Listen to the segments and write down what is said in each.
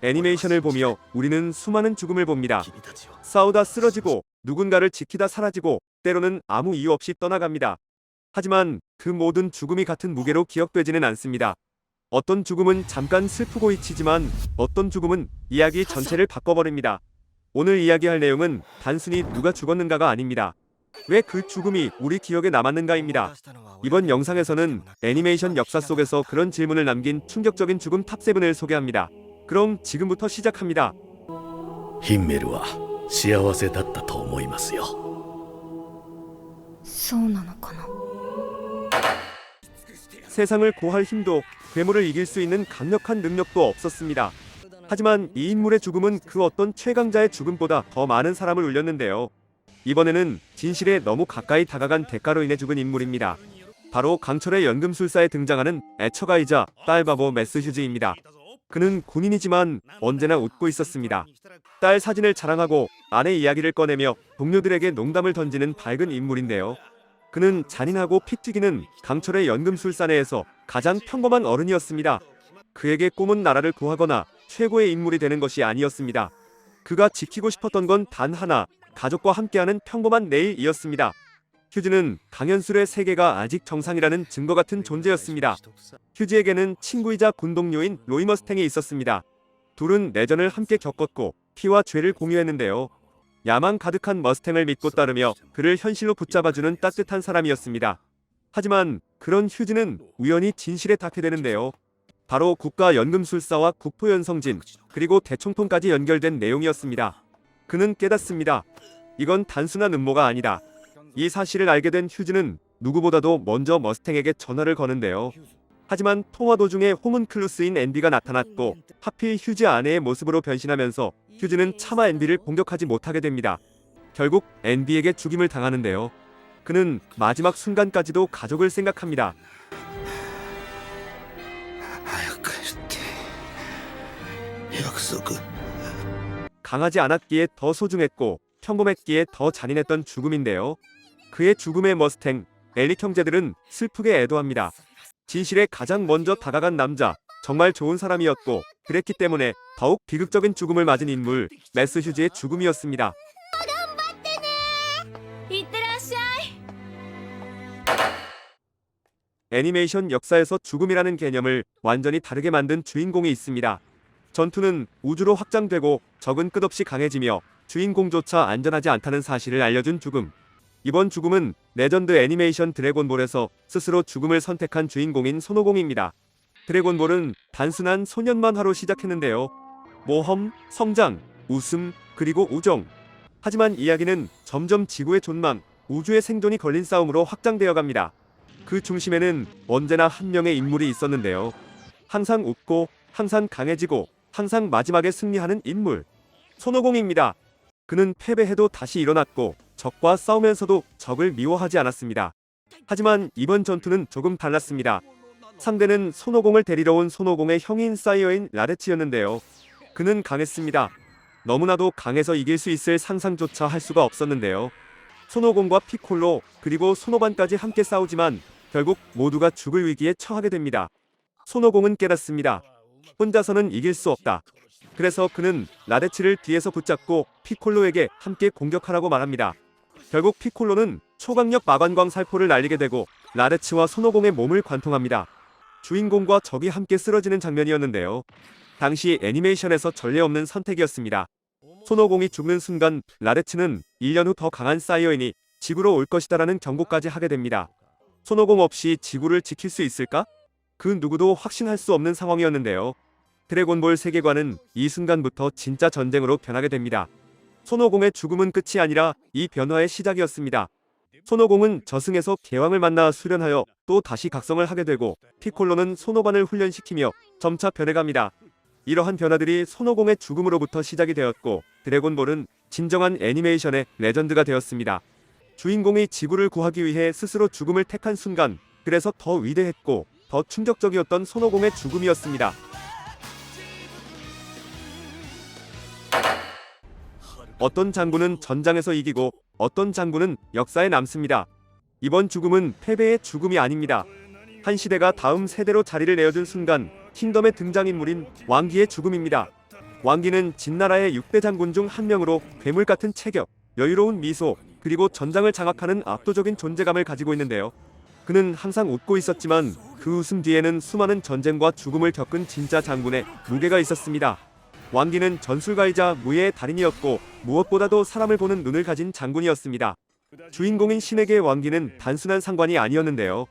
애니메이션을 보며 우리는 수많은 죽음을 봅니다. 싸우다 쓰러지고 누군가를 지키다 사라지고 때로는 아무 이유 없이 떠나갑니다. 하지만 그 모든 죽음이 같은 무게로 기억되지는 않습니다. 어떤 죽음은 잠깐 슬프고 잊히지만 어떤 죽음은 이야기 전체를 바꿔버립니다. 오늘 이야기할 내용은 단순히 누가 죽었는가가 아닙니다. 왜 그 죽음이 우리 기억에 남았는가입니다. 이번 영상에서는 애니메이션 역사 속에서 그런 질문을 남긴 충격적인 죽음 탑7을 소개합니다. 그럼 지금부터 시작합니다. ヒンメルは幸せだったと思いますよ。そうなのかな。 세상을 고할 힘도 괴물을 이길 수 있는 강력한 능력도 없었습니다. 하지만 이 인물의 죽음은 그 어떤 최강자의 죽음보다 더 많은 사람을 울렸는데요. 이번에는 진실에 너무 가까이 다가간 대가로 인해 죽은 인물입니다. 바로 강철의 연금술사에 등장하는 애처가이자 딸바보 메스 휴즈입니다. 그는 군인이지만 언제나 웃고 있었습니다. 딸 사진을 자랑하고 아내 이야기를 꺼내며 동료들에게 농담을 던지는 밝은 인물인데요. 그는 잔인하고 피 튀기는 강철의 연금술사 내에서 가장 평범한 어른이었습니다. 그에게 꿈은 나라를 구하거나 최고의 인물이 되는 것이 아니었습니다. 그가 지키고 싶었던 건 단 하나, 가족과 함께하는 평범한 내일이었습니다. 휴즈는 강연술의 세계가 아직 정상이라는 증거 같은 존재였습니다. 휴즈에게는 친구이자 군동료인 로이 머스탱이 있었습니다. 둘은 내전을 함께 겪었고 피와 죄를 공유했는데요. 야망 가득한 머스탱을 믿고 따르며 그를 현실로 붙잡아주는 따뜻한 사람이었습니다. 하지만 그런 휴즈는 우연히 진실에 닿게 되는데요. 바로 국가연금술사와 국토연성진 그리고 대총통까지 연결된 내용이었습니다. 그는 깨닫습니다. 이건 단순한 음모가 아니다. 이 사실을 알게 된 휴즈는 누구보다도 먼저 머스탱에게 전화를 거는데요. 하지만 통화 도중에 호문클루스인 앤비가 나타났고 하필 휴즈 아내의 모습으로 변신하면서 휴즈는 차마 앤비를 공격하지 못하게 됩니다. 결국 앤비에게 죽임을 당하는데요. 그는 마지막 순간까지도 가족을 생각합니다. 강하지 않았기에 더 소중했고 평범했기에 더 잔인했던 죽음인데요. 그의 죽음의 머스탱, 엘릭 형제들은 슬프게 애도합니다. 진실에 가장 먼저 다가간 남자, 정말 좋은 사람이었고 그랬기 때문에 더욱 비극적인 죽음을 맞은 인물, 메스 휴즈의 죽음이었습니다. 애니메이션 역사에서 죽음이라는 개념을 완전히 다르게 만든 주인공이 있습니다. 전투는 우주로 확장되고 적은 끝없이 강해지며 주인공조차 안전하지 않다는 사실을 알려준 죽음. 이번 죽음은 레전드 애니메이션 드래곤볼에서 스스로 죽음을 선택한 주인공인 손오공입니다. 드래곤볼은 단순한 소년 만화로 시작했는데요. 모험, 성장, 웃음, 그리고 우정. 하지만 이야기는 점점 지구의 존망, 우주의 생존이 걸린 싸움으로 확장되어 갑니다. 그 중심에는 언제나 한 명의 인물이 있었는데요. 항상 웃고, 항상 강해지고, 항상 마지막에 승리하는 인물. 손오공입니다. 그는 패배해도 다시 일어났고 적과 싸우면서도 적을 미워하지 않았습니다. 하지만 이번 전투는 조금 달랐습니다. 상대는 손오공을 데리러 온 손오공의 형인 사이어인 라데츠였는데요. 그는 강했습니다. 너무나도 강해서 이길 수 있을 상상조차 할 수가 없었는데요. 손오공과 피콜로 그리고 손오반까지 함께 싸우지만 결국 모두가 죽을 위기에 처하게 됩니다. 손오공은 깨닫습니다. 혼자서는 이길 수 없다. 그래서 그는 라데츠를 뒤에서 붙잡고 피콜로에게 함께 공격하라고 말합니다. 결국 피콜로는 초강력 마관광 살포를 날리게 되고 라데츠와 손오공의 몸을 관통합니다. 주인공과 적이 함께 쓰러지는 장면이었는데요. 당시 애니메이션에서 전례 없는 선택이었습니다. 손오공이 죽는 순간 라데츠는 1년 후 더 강한 사이어인이 지구로 올 것이다라는 경고까지 하게 됩니다. 손오공 없이 지구를 지킬 수 있을까? 그 누구도 확신할 수 없는 상황이었는데요. 드래곤볼 세계관은 이 순간부터 진짜 전쟁으로 변하게 됩니다. 손오공의 죽음은 끝이 아니라 이 변화의 시작이었습니다. 손오공은 저승에서 개왕을 만나 수련하여 또 다시 각성을 하게 되고 피콜로는 손오반을 훈련시키며 점차 변해갑니다. 이러한 변화들이 손오공의 죽음으로부터 시작이 되었고 드래곤볼은 진정한 애니메이션의 레전드가 되었습니다. 주인공이 지구를 구하기 위해 스스로 죽음을 택한 순간, 그래서 더 위대했고 더 충격적이었던 손오공의 죽음이었습니다. 어떤 장군은 전장에서 이기고 어떤 장군은 역사에 남습니다. 이번 죽음은 패배의 죽음이 아닙니다. 한 시대가 다음 세대로 자리를 내어준 순간 킹덤의 등장인물인 왕기의 죽음입니다. 왕기는 진나라의 6대 장군 중 한 명으로 괴물 같은 체격, 여유로운 미소, 그리고 전장을 장악하는 압도적인 존재감을 가지고 있는데요. 그는 항상 웃고 있었지만 그 웃음 뒤에는 수많은 전쟁과 죽음을 겪은 진짜 장군의 무게가 있었습니다. 왕기는 전술가이자 무예의 달인이었고 무엇보다도 사람을 보는 눈을 가진 장군이었습니다. 주인공인 신에게 왕기는 단순한 상관이 아니었는데요.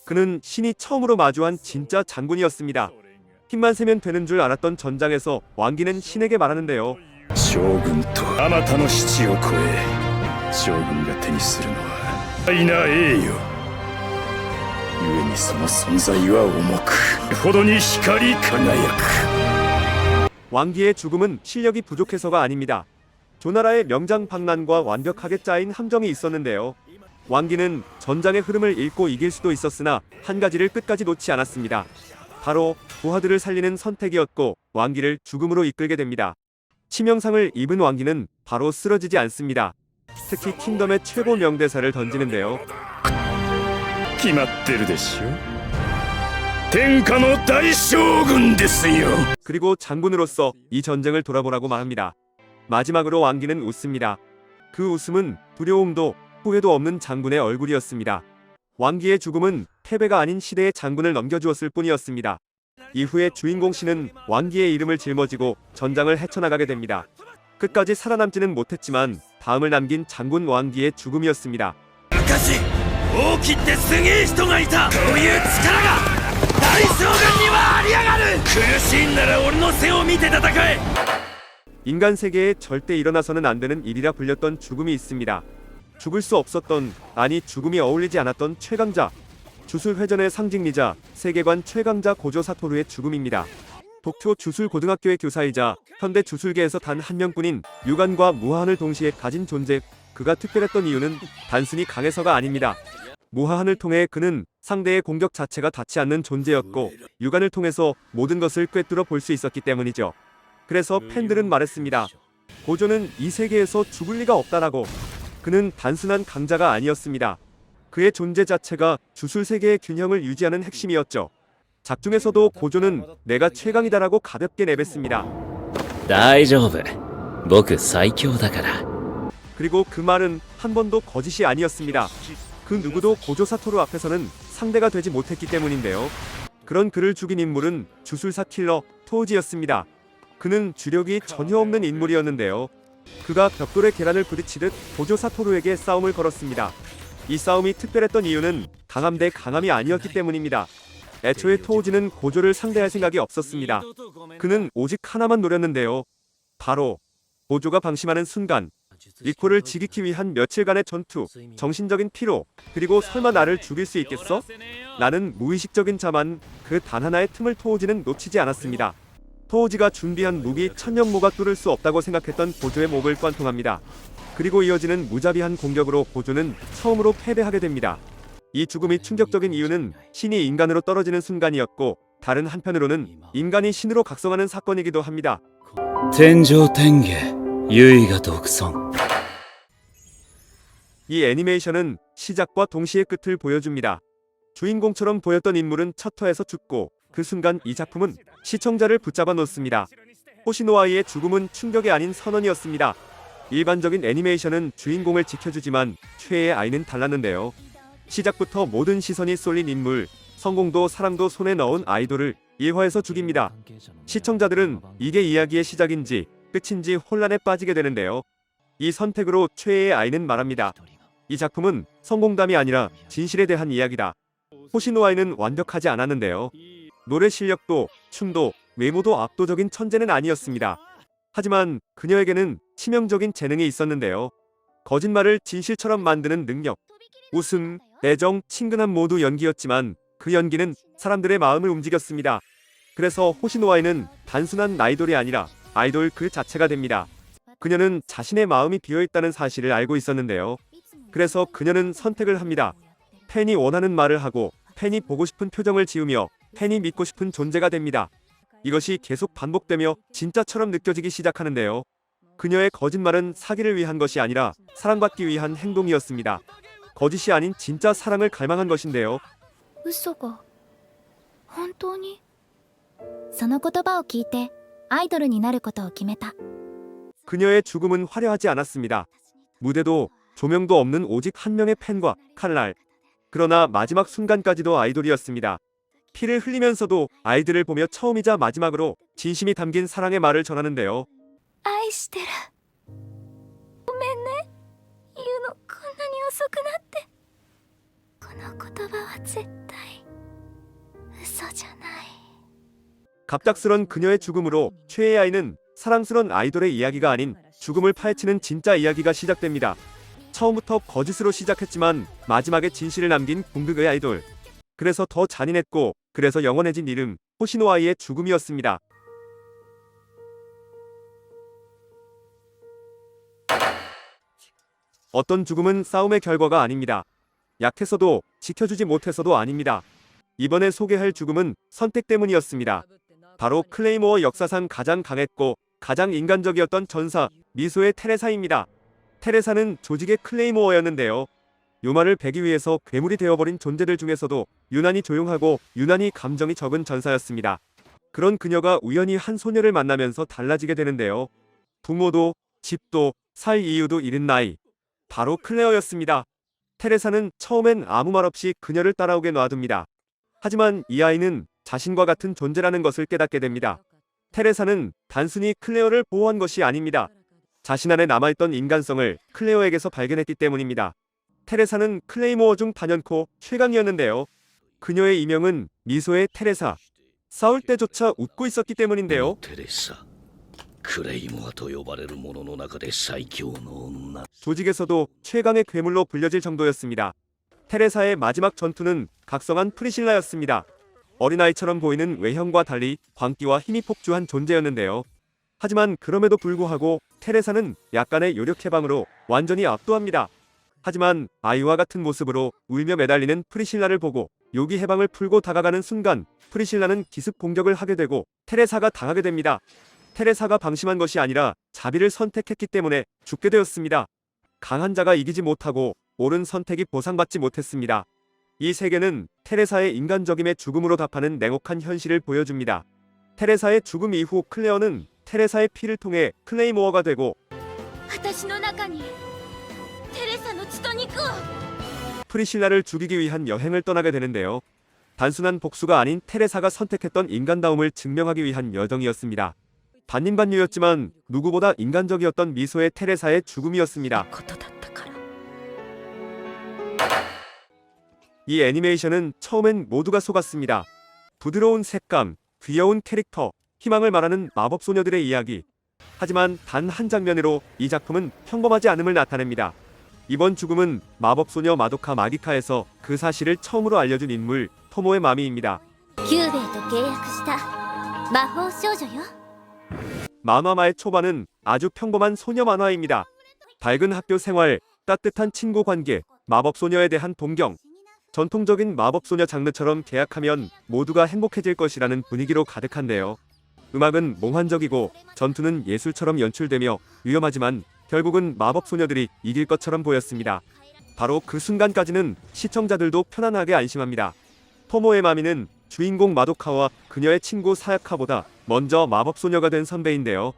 그는 신이 처음으로 마주한 진짜 장군이었습니다. 힘만 세면 되는 줄 알았던 전장에서 왕기는 신에게 말하는데요. 将軍とあまたの七を超え将軍が手にするのは大な栄誉故にその存在は重くほどに光り輝く 왕기의 죽음은 실력이 부족해서가 아닙니다. 조나라의 명장방란과 완벽하게 짜인 함정이 있었는데요. 왕기는 전장의 흐름을 읽고 이길 수도 있었으나 한 가지를 끝까지 놓지 않았습니다. 바로 부하들을 살리는 선택이었고 왕기를 죽음으로 이끌게 됩니다. 치명상을 입은 왕기는 바로 쓰러지지 않습니다. 특히 킹덤의 최고 명대사를 던지는데요. 決まってるでしょ天下の大将軍ですよ 그리고 장군으로서 이 전쟁을 돌아보라고 말합니다. 마지막으로 왕기는 웃습니다. 그 웃음은 두려움도 후회도 없는 장군의 얼굴이었습니다. 왕기의 죽음은 패배가 아닌 시대의 장군을 넘겨주었을 뿐이었습니다. 이후에 주인공 신은 왕기의 이름을 짊어지고 전장을 헤쳐나가게 됩니다. 끝까지 살아남지는 못했지만 다음을 남긴 장군 왕기의 죽음이었습니다. 昔大きってすげえ人がいたこういう力が大将軍にはありやがる苦しいんなら俺の背を見て戦え 인간 세계에 절대 일어나서는 안 되는 일이라 불렸던 죽음이 있습니다. 죽을 수 없었던, 아니 죽음이 어울리지 않았던 최강자, 주술회전의 상징이자 세계관 최강자 고조 사토루의 죽음입니다. 도쿄 주술고등학교의 교사이자 현대 주술계에서 단 한 명뿐인 유관과 무하한을 동시에 가진 존재, 그가 특별했던 이유는 단순히 강해서가 아닙니다. 무하한을 통해 그는 상대의 공격 자체가 닿지 않는 존재였고 유관을 통해서 모든 것을 꿰뚫어 볼 수 있었기 때문이죠. 그래서 팬들은 말했습니다. 고조는 이 세계에서 죽을 리가 없다라고. 그는 단순한 강자가 아니었습니다. 그의 존재 자체가 주술세계의 균형을 유지하는 핵심이었죠. 작중에서도 고조는 내가 최강이다라고 가볍게 내뱉습니다. 大丈夫僕最強だから 그리고 그 말은 한 번도 거짓이 아니었습니다. 그 누구도 고조 사토루 앞에서는 상대가 되지 못했기 때문인데요. 그런 그를 죽인 인물은 주술사 킬러 토우지였습니다. 그는 주력이 전혀 없는 인물이었는데요. 그가 벽돌의 계란을 부딪히듯 고조 사토루에게 싸움을 걸었습니다. 이 싸움이 특별했던 이유는 강함 대 강함이 아니었기 때문입니다. 애초에 토우지는 고조를 상대할 생각이 없었습니다. 그는 오직 하나만 노렸는데요. 바로 고조가 방심하는 순간 리코를 지키기 위한 며칠간의 전투, 정신적인 피로, 그리고 설마 나를 죽일 수 있겠어? 나는 무의식적인 자만 그 단 하나의 틈을 토우지는 놓치지 않았습니다. 토우지가 준비한 무기 천년모가 뚫을 수 없다고 생각했던 고조의 목을 관통합니다. 그리고 이어지는 무자비한 공격으로 고조는 처음으로 패배하게 됩니다. 이 죽음이 충격적인 이유는 신이 인간으로 떨어지는 순간이었고 다른 한편으로는 인간이 신으로 각성하는 사건이기도 합니다. 天上天下唯我独尊 이 애니메이션은 시작과 동시에 끝을 보여줍니다. 주인공처럼 보였던 인물은 첫 화에서 죽고 그 순간 이 작품은 시청자를 붙잡아 놓습니다. 호시노아이의 죽음은 충격이 아닌 선언이었습니다. 일반적인 애니메이션은 주인공을 지켜주지만 최애의 아이는 달랐는데요. 시작부터 모든 시선이 쏠린 인물, 성공도 사랑도 손에 넣은 아이돌을 1화에서 죽입니다. 시청자들은 이게 이야기의 시작인지 끝인지 혼란에 빠지게 되는데요. 이 선택으로 최애의 아이는 말합니다. 이 작품은 성공담이 아니라 진실에 대한 이야기다. 호시노아이는 완벽하지 않았는데요. 노래 실력도 춤도 외모도 압도적인 천재는 아니었습니다. 하지만 그녀에게는 치명적인 재능이 있었는데요. 거짓말을 진실처럼 만드는 능력, 웃음, 애정, 친근함 모두 연기였지만 그 연기는 사람들의 마음을 움직였습니다. 그래서 호시노아이는 단순한 아이돌이 아니라 아이돌 그 자체가 됩니다. 그녀는 자신의 마음이 비어있다는 사실을 알고 있었는데요. 그래서 그녀는 선택을 합니다. 팬이 원하는 말을 하고 팬이 보고 싶은 표정을 지으며 팬이 믿고 싶은 존재가 됩니다. 이것이 계속 반복되며 진짜처럼 느껴지기 시작하는데요. 그녀의 거짓말은 사기를 위한 것이 아니라 사랑받기 위한 행동이었습니다. 거짓이 아닌 진짜 사랑을 갈망한 것인데요. 嘘が本当にその言葉を聞いてアイドルになることを決めた。 그녀의 죽음은 화려하지 않았습니다. 무대도 조명도 없는 오직 한 명의 팬과 칼날. 그러나 마지막 순간까지도 아이돌이었습니다. 피를 흘리면서도 아이들을 보며 처음이자 마지막으로 진심이 담긴 사랑의 말을 전하는데요. 愛してる。ごめんね。言うのこんなに遅くなって。この言葉は絶対嘘じゃない。 갑작스런 그녀의 죽음으로 최애아이는 사랑스런 아이돌의 이야기가 아닌 죽음을 파헤치는 진짜 이야기가 시작됩니다. 처음부터 거짓으로 시작했지만 마지막에 진실을 남긴 궁극의 아이돌. 그래서 더 잔인했고 그래서 영원해진 이름 호시노아이의 죽음이었습니다. 어떤 죽음은 싸움의 결과가 아닙니다. 약해서도 지켜주지 못해서도 아닙니다. 이번에 소개할 죽음은 선택 때문이었습니다. 바로 클레이모어 역사상 가장 강했고 가장 인간적이었던 전사 미소의 테레사입니다. 테레사는 조직의 클레이모어였는데요. 요마를 베기 위해서 괴물이 되어버린 존재들 중에서도 유난히 조용하고 유난히 감정이 적은 전사였습니다. 그런 그녀가 우연히 한 소녀를 만나면서 달라지게 되는데요. 부모도 집도 살 이유도 잃은 나이. 바로 클레어였습니다. 테레사는 처음엔 아무 말 없이 그녀를 따라오게 놔둡니다. 하지만 이 아이는 자신과 같은 존재라는 것을 깨닫게 됩니다. 테레사는 단순히 클레어를 보호한 것이 아닙니다. 자신 안에 남아있던 인간성을 클레어에게서 발견했기 때문입니다. 테레사는 클레이모어 중 단연코 최강이었는데요. 그녀의 이명은 미소의 테레사. 싸울 때조차 웃고 있었기 때문인데요. テレサクレイモアと呼ばれる者の中で最強の女 조직에서도 최강의 괴물로 불려질 정도였습니다. 테레사의 마지막 전투는 각성한 프리실라였습니다. 어린아이처럼 보이는 외형과 달리 광기와 힘이 폭주한 존재였는데요. 하지만 그럼에도 불구하고 테레사는 약간의 요력 해방으로 완전히 압도합니다. 하지만 아이와 같은 모습으로 울며 매달리는 프리실라를 보고 요기 해방을 풀고 다가가는 순간 프리실라는 기습 공격을 하게 되고 테레사가 당하게 됩니다. 테레사가 방심한 것이 아니라 자비를 선택했기 때문에 죽게 되었습니다. 강한 자가 이기지 못하고 옳은 선택이 보상받지 못했습니다. 이 세계는 테레사의 인간적임의 죽음으로 답하는 냉혹한 현실을 보여줍니다. 테레사의 죽음 이후 클레어는 테레사의 피를 통해 클레이모어가 되고 私の中にテレサの血と肉を。 프리실라를 죽이기 위한 여행을 떠나게 되는데요. 단순한 복수가 아닌 테레사가 선택했던 인간다움을 증명하기 위한 여정이었습니다. 반인반류였지만 누구보다 인간적이었던 미소의 테레사의 죽음이었습니다. ことだったから。 이 애니메이션은 처음엔 모두가 속았습니다. 부드러운 색감, 귀여운 캐릭터, 희망을 말하는 마법소녀들의 이야기. 하지만 단 한 장면으로 이 작품은 평범하지 않음을 나타냅니다. 이번 죽음은 마법소녀 마도카 마기카에서 그 사실을 처음으로 알려준 인물 토모의 마미입니다. キューベイと契約した魔法少女よ。 만화마의 초반은 아주 평범한 소녀 만화입니다. 밝은 학교 생활, 따뜻한 친구 관계, 마법소녀에 대한 동경. 전통적인 마법소녀 장르처럼 계약하면 모두가 행복해질 것이라는 분위기로 가득한데요. 음악은 몽환적이고 전투는 예술처럼 연출되며 위험하지만 결국은 마법소녀들이 이길 것처럼 보였습니다. 바로 그 순간까지는 시청자들도 편안하게 안심합니다. 토모의 마미는 주인공 마도카와 그녀의 친구 사야카보다 먼저 마법소녀가 된 선배인데요.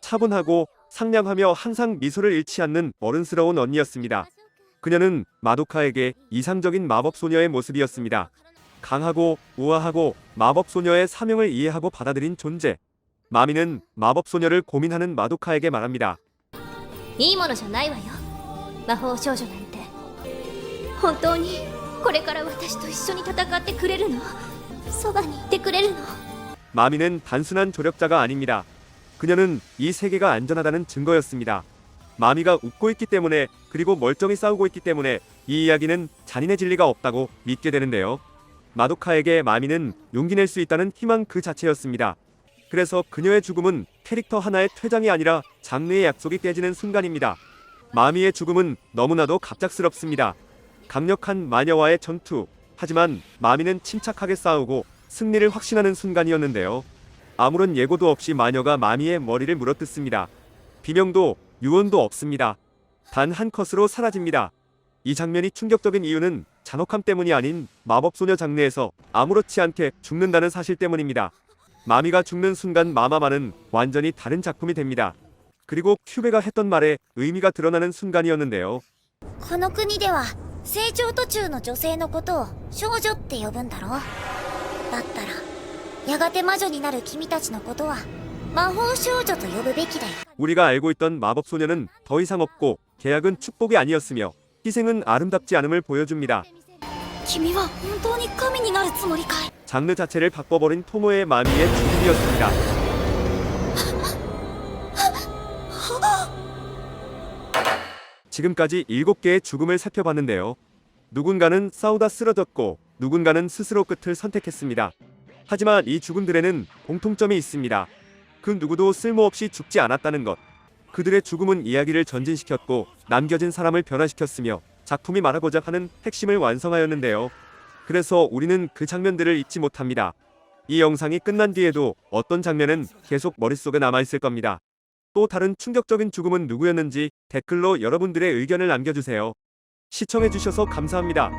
차분하고 상냥하며 항상 미소를 잃지 않는 어른스러운 언니였습니다. 그녀는 마도카에게 이상적인 마법소녀의 모습이었습니다. 강하고 우아하고 마법소녀의 사명을 이해하고 받아들인 존재. 마미는 마법소녀를 고민하는 마도카에게 말합니다. いいものじゃないわよ、魔法少女なんて。本当にこれから私と一緒に戦ってくれるの？そばにいてくれるの？ 마미는 단순한 조력자가 아닙니다. 그녀는 이 세계가 안전하다는 증거였습니다. 마미가 웃고 있기 때문에 그리고 멀쩡히 싸우고 있기 때문에 이 이야기는 잔인해질 리가 없다고 믿게 되는데요. 마도카에게 마미는 용기 낼 수 있다는 희망 그 자체였습니다. 그래서 그녀의 죽음은 캐릭터 하나의 퇴장이 아니라 장르의 약속이 깨지는 순간입니다. 마미의 죽음은 너무나도 갑작스럽습니다. 강력한 마녀와의 전투. 하지만 마미는 침착하게 싸우고 승리를 확신하는 순간이었는데요. 아무런 예고도 없이 마녀가 마미의 머리를 물어뜯습니다. 비명도 유언도 없습니다. 단 한 컷으로 사라집니다. 이 장면이 충격적인 이유는 잔혹함 때문이 아닌 마법소녀 장르에서 아무렇지 않게 죽는다는 사실 때문입니다. 마미가 죽는 순간 마마마는 완전히 다른 작품이 됩니다. 그리고 큐베가 했던 말에 의미가 드러나는 순간이었는데요. この国では成長途中の女性のことを少女って呼ぶんだろ。だったらやがて魔女になる君たちのことは魔法少女と呼ぶべきだよ。 우리가 알고 있던 마법 소녀는 더 이상 없고 계약은 축복이 아니었으며 희생은 아름답지 않음을 보여줍니다. 君は本当に神になるつもりかい。 장르 자체를 바꿔버린 토모의 마미의 죽음이었습니다. 지금까지 7개의 죽음을 살펴봤는데요. 누군가는 싸우다 쓰러졌고 누군가는 스스로 끝을 선택했습니다. 하지만 이 죽음들에는 공통점이 있습니다. 그 누구도 쓸모없이 죽지 않았다는 것. 그들의 죽음은 이야기를 전진시켰고 남겨진 사람을 변화시켰으며 작품이 말하고자 하는 핵심을 완성하였는데요. 그래서 우리는 그 장면들을 잊지 못합니다. 이 영상이 끝난 뒤에도 어떤 장면은 계속 머릿속에 남아있을 겁니다. 또 다른 충격적인 죽음은 누구였는지 댓글로 여러분들의 의견을 남겨주세요. 시청해주셔서 감사합니다.